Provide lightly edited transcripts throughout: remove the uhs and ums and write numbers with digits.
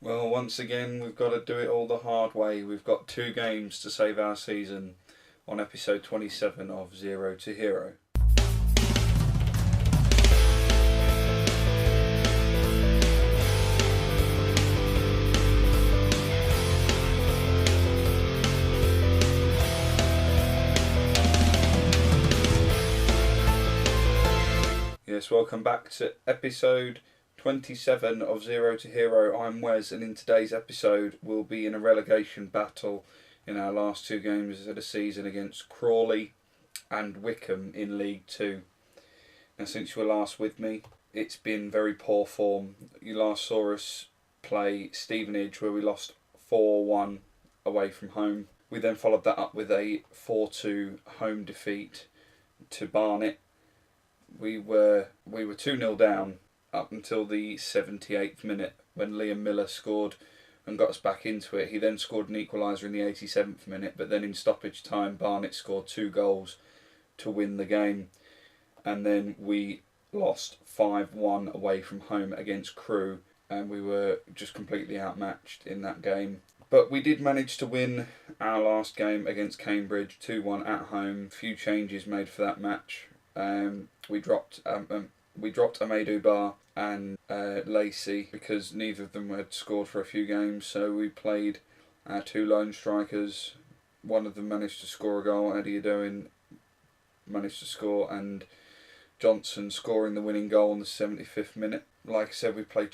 Well, once again, we've got to do it all the hard way. We've got 2 games to save our season on episode 27 of Zero to Hero. Yes, welcome back to episode 27 of Zero to Hero. I'm Wes, and in today's episode we'll be in a relegation battle in our last 2 games of the season against Crawley and Wycombe in League 2. Now, since you were last with me, it's been very poor form. You last saw us play Stevenage, where we lost 4-1 away from home. We then followed that up with a 4-2 home defeat to Barnet. We were 2-0 down up until the 78th minute when Liam Miller scored and got us back into it. He then scored an equaliser in the 87th minute, but then in stoppage time Barnet scored 2 goals to win the game. And then we lost 5-1 away from home against Crewe, and we were just completely outmatched in that game. But we did manage to win our last game against Cambridge 2-1 at home. A few changes made for that match. We dropped Amadou Ba and Lacey because neither of them had scored for a few games, so we played our 2 lone strikers. One of them managed to score a goal, Eddie Adoin managed to score, and Johnson scoring the winning goal in the 75th minute. Like I said, we played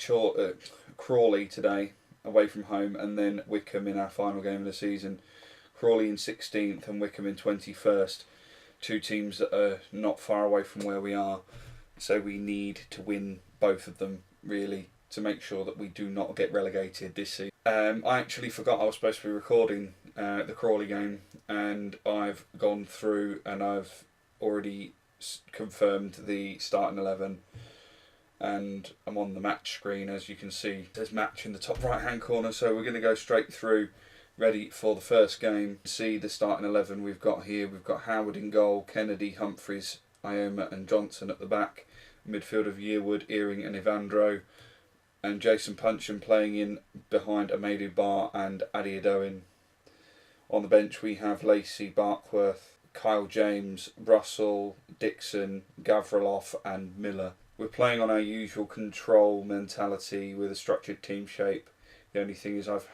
Crawley today away from home, and then Wycombe in our final game of the season. Crawley in 16th and Wycombe in 21st. 2 teams that are not far away from where we are, so we need to win both of them really to make sure that we do not get relegated this season. I actually forgot I was supposed to be recording the Crawley game, and I've gone through and I've already confirmed the starting 11, and I'm on the match screen. As you can see, there's match in the top right hand corner, so we're going to go straight through, ready for the first game. See the starting 11 we've got here. We've got Howard in goal, Kennedy, Humphreys, Ioma and Johnson at the back. Midfield of Yearwood, Earing and Evandro, and Jason Puncheon playing in behind Amadou Ba and Adi Adoin. On the bench we have Lacey, Barkworth, Kyle James, Russell, Dixon, Gavriloff and Miller. We're playing on our usual control mentality with a structured team shape. The only thing is I've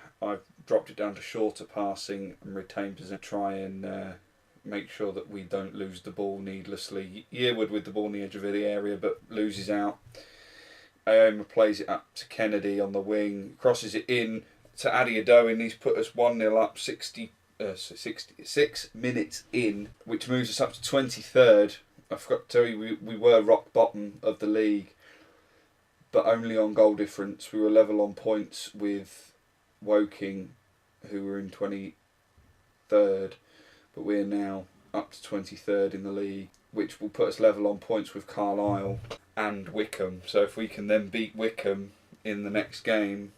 dropped it down to shorter passing and retained position to try and make sure that we don't lose the ball needlessly. Yearwood with the ball in the edge of the area but loses out. Ioma plays it up to Kennedy on the wing, crosses it in to Adi Adoin. He's put us 1-0 up 66 minutes in, which moves us up to 23rd. I forgot to tell you, we were rock bottom of the league, but only on goal difference. We were level on points with Woking, who were in 23rd, but we're now up to 23rd in the league, which will put us level on points with Carlisle and Wycombe. So if we can then beat Wycombe in the next game,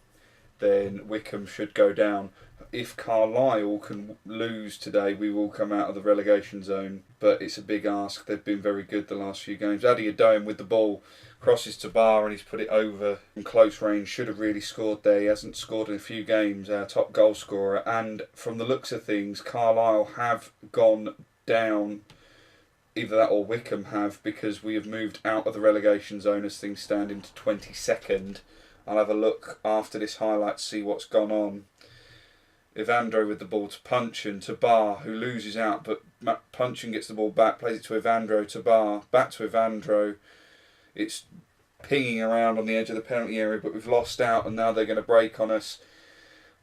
then Wycombe should go down. If Carlisle can lose today, we will come out of the relegation zone, but it's a big ask. They've been very good the last few games. Adi Adoin with the ball, crosses to Bar and he's put it over in close range. Should have really scored there. He hasn't scored in a few games, our top goal scorer. And from the looks of things, Carlisle have gone down. Either that or Wycombe have, because we have moved out of the relegation zone as things stand into 22nd. I'll have a look after this highlight to see what's gone on. Evandro with the ball to Puncheon, to Bar, who loses out, but Puncheon gets the ball back, plays it to Evandro, to Bar, back to Evandro. It's pinging around on the edge of the penalty area, but we've lost out and now they're going to break on us.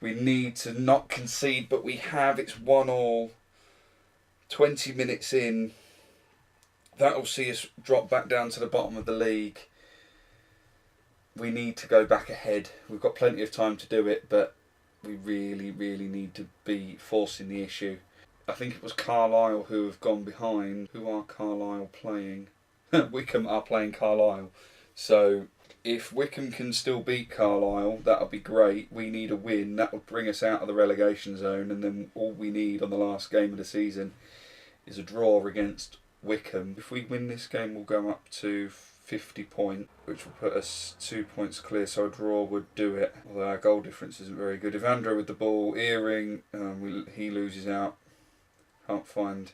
We need to not concede, but we have. It's 1-1, 20 minutes in. That will see us drop back down to the bottom of the league. We need to go back ahead. We've got plenty of time to do it, but we really, really need to be forcing the issue. I think it was Carlisle who have gone behind. Who are Carlisle playing? Wycombe are playing Carlisle. So if Wycombe can still beat Carlisle, that'll be great. We need a win. That would bring us out of the relegation zone, and then all we need on the last game of the season is a draw against Wycombe. If we win this game, we'll go up to 50 point, which will put us 2 points clear, so a draw would do it, although our goal difference isn't very good. Evandro with the ball, Earring, he loses out, can't find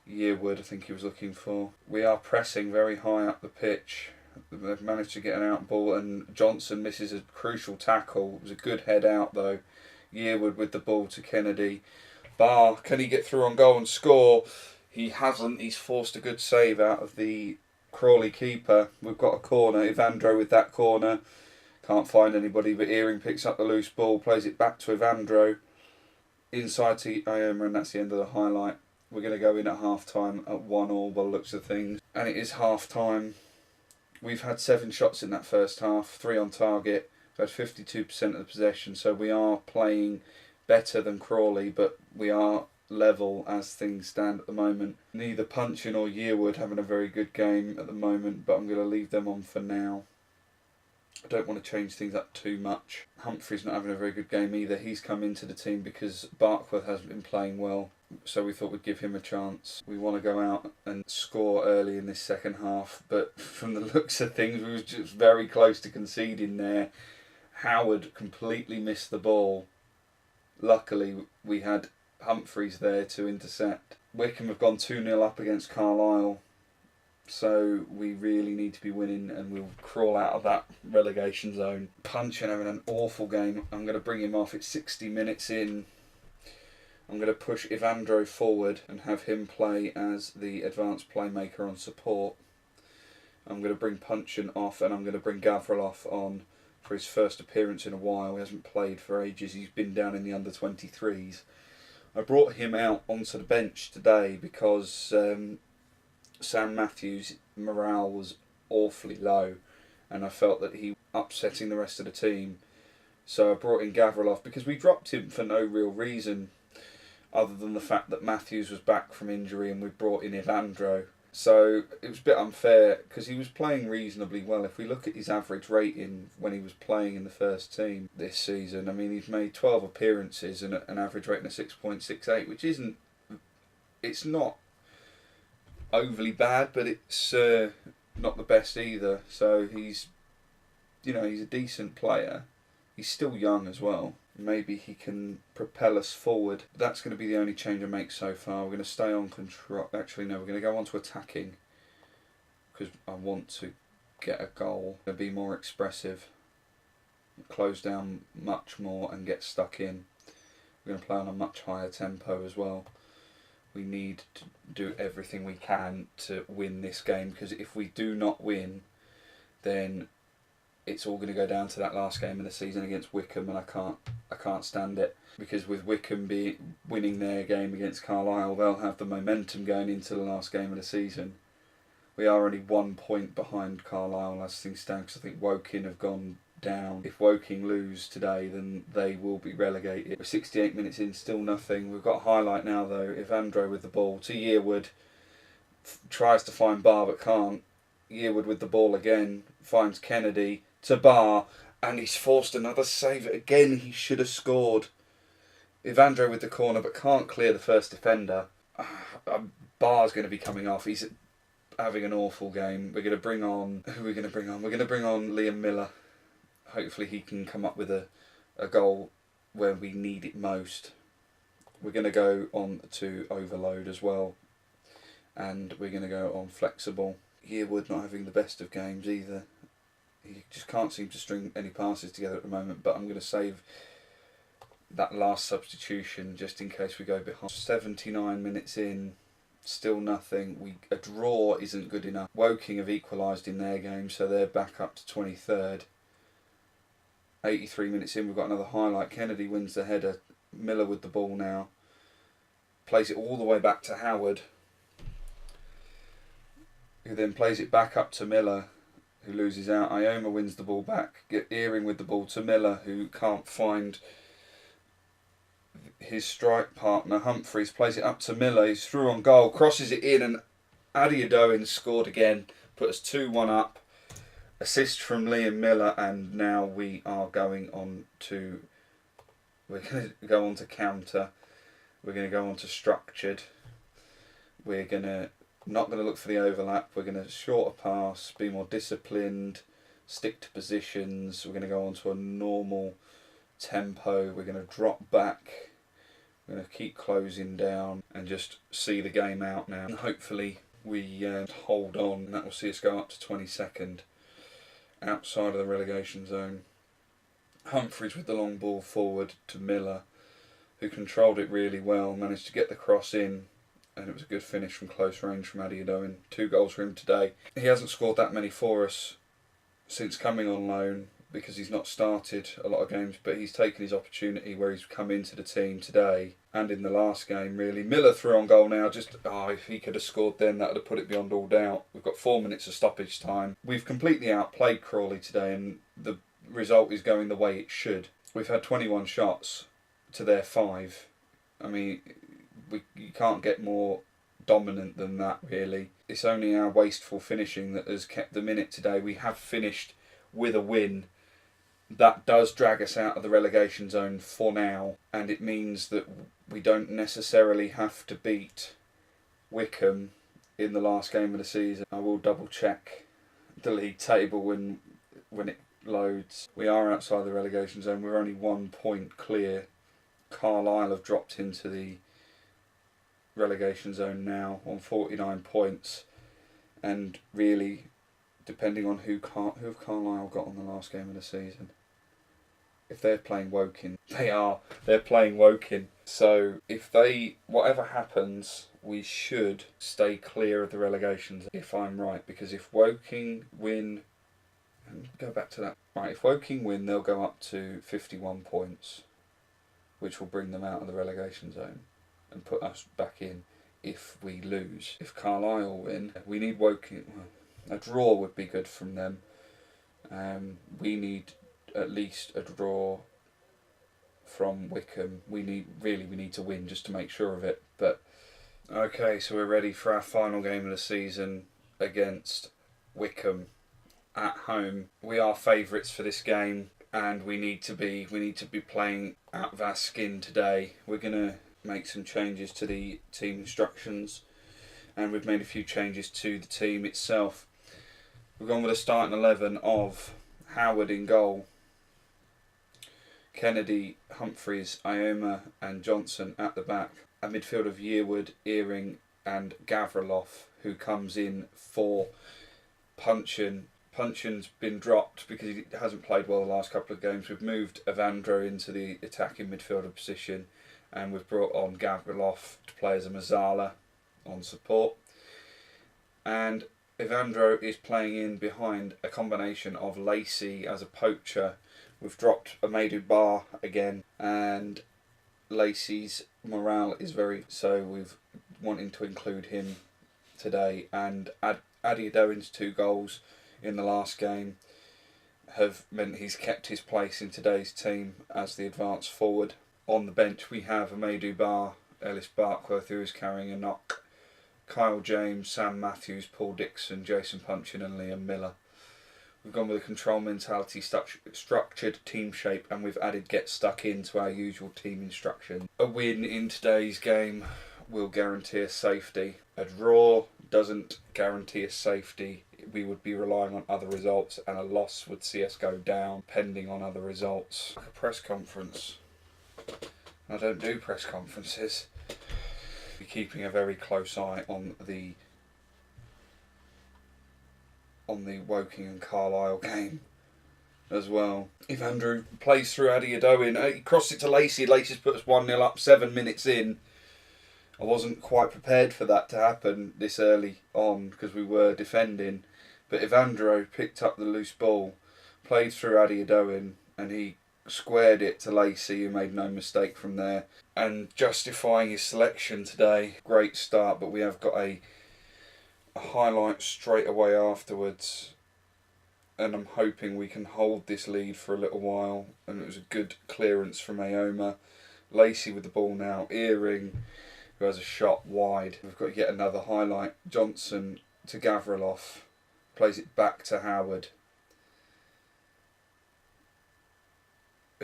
Yearwood, I think he was looking for. We are pressing very high up the pitch. They've managed to get an out ball, and Johnson misses a crucial tackle. It was a good head out though. Yearwood with the ball to Kennedy. Barr, can he get through on goal and score? He hasn't. He's forced a good save out of the Crawley keeper. We've got a corner. Evandro with that corner. Can't find anybody, but Earring picks up the loose ball, plays it back to Evandro. Inside to Ioma, and that's the end of the highlight. We're going to go in at half-time at 1-1 by the looks of things. And it is half-time. We've had 7 shots in that first half, 3 on target. We've had 52% of the possession, so we are playing better than Crawley, but we are level as things stand at the moment. Neither Punchin or Yearwood having a very good game at the moment, but I'm going to leave them on for now. I don't want to change things up too much. Humphrey's not having a very good game either. He's come into the team because Barkworth hasn't been playing well, so we thought we'd give him a chance. We want to go out and score early in this second half, but from the looks of things, we were just very close to conceding there. Howard completely missed the ball. Luckily, we had Humphreys there to intercept. Wycombe have gone 2-0 up against Carlisle, so we really need to be winning and we'll crawl out of that relegation zone. Punchin having an awful game. I'm going to bring him off. It's 60 minutes in. I'm going to push Evandro forward and have him play as the advanced playmaker on support. I'm going to bring Punchin off and I'm going to bring Gavriloff on for his first appearance in a while. He hasn't played for ages. He's been down in the under-23s. I brought him out onto the bench today because Sam Matthews' morale was awfully low and I felt that he was upsetting the rest of the team. So I brought in Gavriloff because we dropped him for no real reason other than the fact that Matthews was back from injury and we brought in Evandro. So it was a bit unfair because he was playing reasonably well. If we look at his average rating when he was playing in the first team this season, I mean, he's made 12 appearances and an average rating of 6.68, which isn't, it's not overly bad, but it's not the best either. So he's, he's a decent player. He's still young as well. Maybe he can propel us forward. That's going to be the only change I make so far. We're going to stay on control. Actually, no, we're going to go on to attacking because I want to get a goal. Going to be more expressive, close down much more and get stuck in. We're going to play on a much higher tempo as well. We need to do everything we can to win this game because if we do not win, then it's all going to go down to that last game of the season against Wycombe, and I can't stand it because with Wycombe winning their game against Carlisle, they'll have the momentum going into the last game of the season. We are only 1 point behind Carlisle as things stand because I think Woking have gone down. If Woking lose today, then they will be relegated. We're 68 minutes in, still nothing. We've got a highlight now though. Evandro with the ball to Yearwood, tries to find Barr but can't. Yearwood with the ball again, finds Kennedy to Barr, and he's forced another save. Again, he should have scored. Evandro with the corner, but can't clear the first defender. Barr's going to be coming off. He's having an awful game. We're going to bring on... Who are we going to bring on? We're going to bring on Liam Miller. Hopefully he can come up with a goal where we need it most. We're going to go on to overload as well. And we're going to go on flexible. Yearwood not having the best of games either. He just can't seem to string any passes together at the moment, but I'm going to save that last substitution just in case we go behind. 79 minutes in, still nothing. A draw isn't good enough. Woking have equalised in their game, so they're back up to 23rd. 83 minutes in, we've got another highlight. Kennedy wins the header. Miller with the ball now. Plays it all the way back to Howard, who then plays it back up to Miller, who loses out. Ioma wins the ball back. Get Earring with the ball to Miller, who can't find his strike partner. Humphreys plays it up to Miller. He's through on goal, crosses it in, and Adiodoin scored again. Put us 2-1 up. Assist from Liam Miller, and now we are going on to... We're going to go on to counter. We're going to go on to structured. We're going to Not going to look for the overlap. We're going to shorter pass, be more disciplined, stick to positions. We're going to go on to a normal tempo. We're going to drop back. We're going to keep closing down and just see the game out now. And hopefully we hold on, and that will see us go up to 22nd outside of the relegation zone. Humphreys with the long ball forward to Miller, who controlled it really well, managed to get the cross in, and it was a good finish from close range from Adeodoyin. 2 goals for him today. He hasn't scored that many for us since coming on loan, because he's not started a lot of games, but he's taken his opportunity where he's come into the team today and in the last game really. Miller through on goal now, if he could have scored then that would have put it beyond all doubt. We've got 4 minutes of stoppage time. We've completely outplayed Crawley today, and the result is going the way it should. We've had 21 shots to their 5. I mean, you can't get more dominant than that really. It's only our wasteful finishing that has kept them in it today. We have finished with a win. That does drag us out of the relegation zone for now, and it means that we don't necessarily have to beat Wycombe in the last game of the season. I will double check the league table when it loads. We are outside the relegation zone. We're only 1 point clear. Carlisle have dropped into the relegation zone now on 49 points, and really, depending on who have Carlisle got on the last game of the season. If they're playing Woking, they're playing Woking. So if whatever happens, we should stay clear of the relegation zone, if I'm right, because if Woking win, and go back to that, right, if Woking win, they'll go up to 51 points, which will bring them out of the relegation zone and put us back in. If we lose, if Carlisle win, we need Woking. A draw would be good from them. We need at least a draw from Wycombe. We need to win just to make sure of it. But okay, so we're ready for our final game of the season against Wycombe at home. We are favourites for this game, and we need to be playing out of our skin today. We're gonna make some changes to the team instructions, and we've made a few changes to the team itself. We've gone with a starting 11 of Howard in goal, Kennedy, Humphreys, Ioma and Johnson at the back. A midfield of Yearwood, Earing and Gavriloff, who comes in for Punchin. Punchin's been dropped because he hasn't played well the last couple of games. We've moved Evandro into the attacking midfielder position, and we've brought on Gavriloff to play as a Mazzala on support. And Evandro is playing in behind a combination of Lacey as a poacher. We've dropped Amadou Bar again, and Lacey's morale is so we've wanting to include him today. And Adeodoyin's 2 goals in the last game have meant he's kept his place in today's team as the advance forward. On the bench we have Amadou Bar, Ellis Barkworth, who is carrying a knock, Kyle James, Sam Matthews, Paul Dixon, Jason Punchin and Liam Miller. We've gone with a control mentality, structured team shape, and we've added get stuck in to our usual team instruction. A win in today's game will guarantee us safety. A draw doesn't guarantee us safety. We would be relying on other results, and a loss would see us go down pending on other results. Like a press conference. I don't do press conferences. Be keeping a very close eye on the Woking and Carlisle game as well. If Andrew plays through Adeodoyin, he crossed it to Lacey. Lacey's put us 1-0 up 7 minutes in. I wasn't quite prepared for that to happen this early on because we were defending. But Evandro picked up the loose ball, played through Adeodoyin, and he squared it to Lacey, who made no mistake from there. And justifying his selection today. Great start, but we have got a highlight straight away afterwards, and I'm hoping we can hold this lead for a little while. And it was a good clearance from Ioma. Lacey with the ball now, Earing, who has a shot wide. We've got yet another highlight. Johnson to Gavriloff, plays it back to Howard.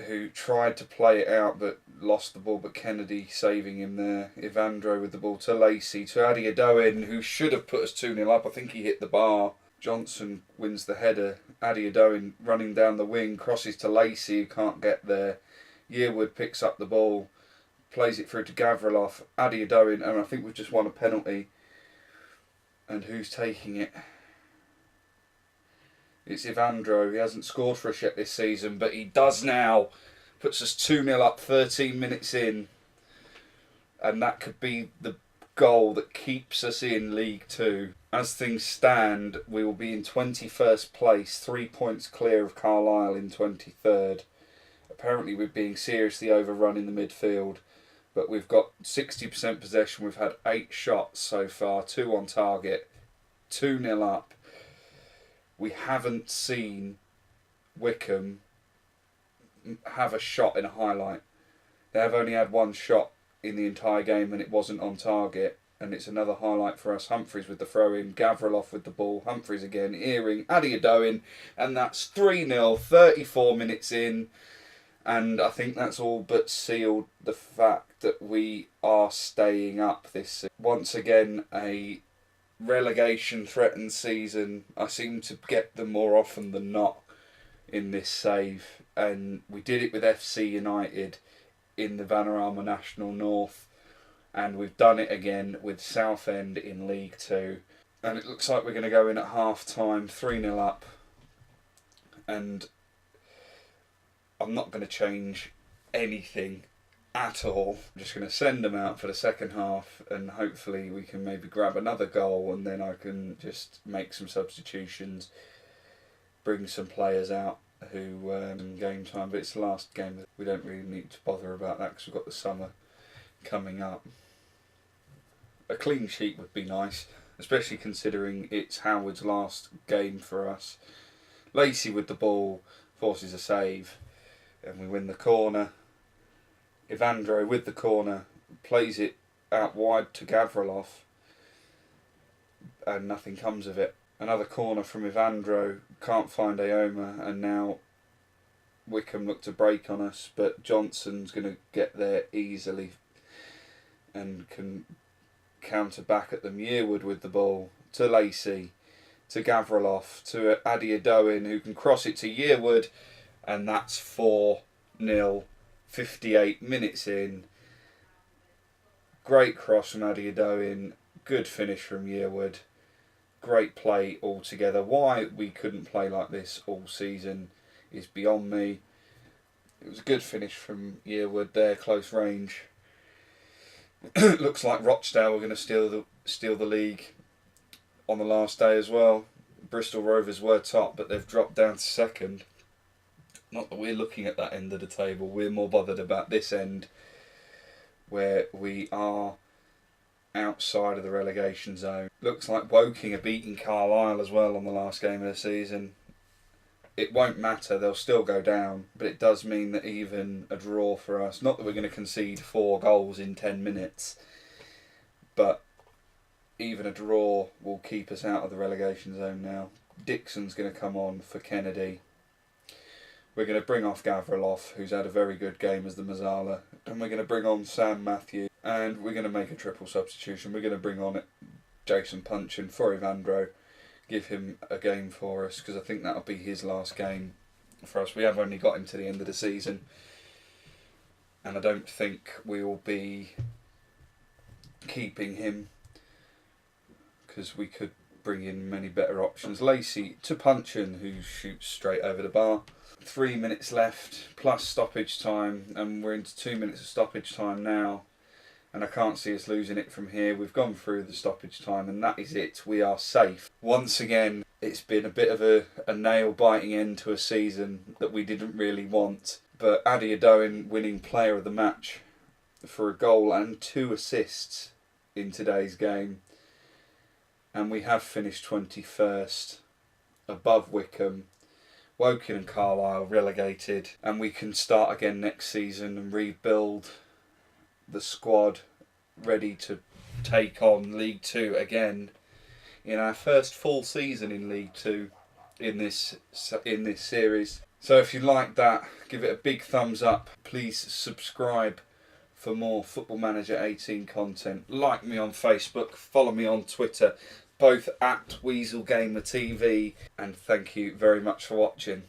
who tried to play it out but lost the ball, but Kennedy saving him there. Ivandro with the ball to Lacey, to Adiodoin, who should have put us 2-0 up. I think he hit the bar. Johnson wins the header. Adiodoin running down the wing, crosses to Lacey, who can't get there. Yearwood picks up the ball, plays it through to Gavriloff. Adiodoin, and I think we've just won a penalty. And who's taking it? It's Ivandro. He hasn't scored for us yet this season, but he does now. Puts us 2-0 up 13 minutes in. And that could be the goal that keeps us in League Two. As things stand, we will be in 21st place, 3 points clear of Carlisle in 23rd. Apparently we're being seriously overrun in the midfield, but we've got 60% possession. We've had 8 shots so far, 2 on target, 2-0 up. We haven't seen Wycombe have a shot in a highlight. They have only had 1 shot in the entire game and it wasn't on target. And it's another highlight for us. Humphreys with the throw-in, Gavriloff with the ball, Humphreys again, Earring, Adiodoin, and that's 3-0, 34 minutes in. And I think that's all but sealed the fact that we are staying up this season. Once again, a relegation threatened season. I seem to get them more often than not in this save. And we did it with FC United in the Vanarama National North. And we've done it again with Southend in League Two. And it looks like we're going to go in at half time, 3-0 up. And I'm not going to change anything at all. I'm just going to send them out for the second half and hopefully we can maybe grab another goal and then I can just make some substitutions, bring some players out who game time. But it's the last game. We don't really need to bother about that because we've got the summer coming up. A clean sheet would be nice, especially considering it's Howard's last game for us. Lacey with the ball forces a save and we win the corner. Ivandro with the corner plays it out wide to Gavriloff and nothing comes of it. Another corner from Ivandro, can't find Aoma, and now Wycombe look to break on us, but Johnson's going to get there easily and can counter back at them. Yearwood with the ball to Lacey, to Gavriloff, to Adiodoin, who can cross it to Yearwood, and that's 4-0, 58 minutes in. Great cross from Adiodoin, good finish from Yearwood, great play altogether. Why we couldn't play like this all season is beyond me. It was a good finish from Yearwood there, close range. Looks like Rochdale were going to steal the league on the last day as well. Bristol Rovers were top, but they've dropped down to second. Not that we're looking at that end of the table. We're more bothered about this end, where we are outside of the relegation zone. Looks like Woking are beating Carlisle as well on the last game of the season. It won't matter, they'll still go down, but it does mean that even a draw for us, not that we're going to concede 4 goals in 10 minutes, but even a draw will keep us out of the relegation zone now. Dixon's going to come on for Kennedy. We're going to bring off Gavriloff, who's had a very good game as the Mazzala, and we're going to bring on Sam Matthew, and we're going to make a triple substitution. We're going to bring on Jason Punchin for Ivandro. Give him a game for us because I think that'll be his last game for us. We have only got him to the end of the season and I don't think we will be keeping him because we could bring in many better options. Lacey to Punchin, who shoots straight over the bar. 3 minutes left plus stoppage time and we're into 2 minutes of stoppage time now. And I can't see us losing it from here. We've gone through the stoppage time and that is it. We are safe. Once again, it's been a bit of a nail-biting end to a season that we didn't really want. But Adiodoin winning player of the match for a goal and 2 assists in today's game. And we have finished 21st, above Wycombe. Woking and Carlisle relegated. And we can start again next season and rebuild the squad ready to take on League Two again in our first full season in League Two in this series. So if you like that, give it a big thumbs up. Please subscribe for more Football Manager 18 content. Like me on Facebook, follow me on Twitter, both at WeaselGamer TV, and thank you very much for watching.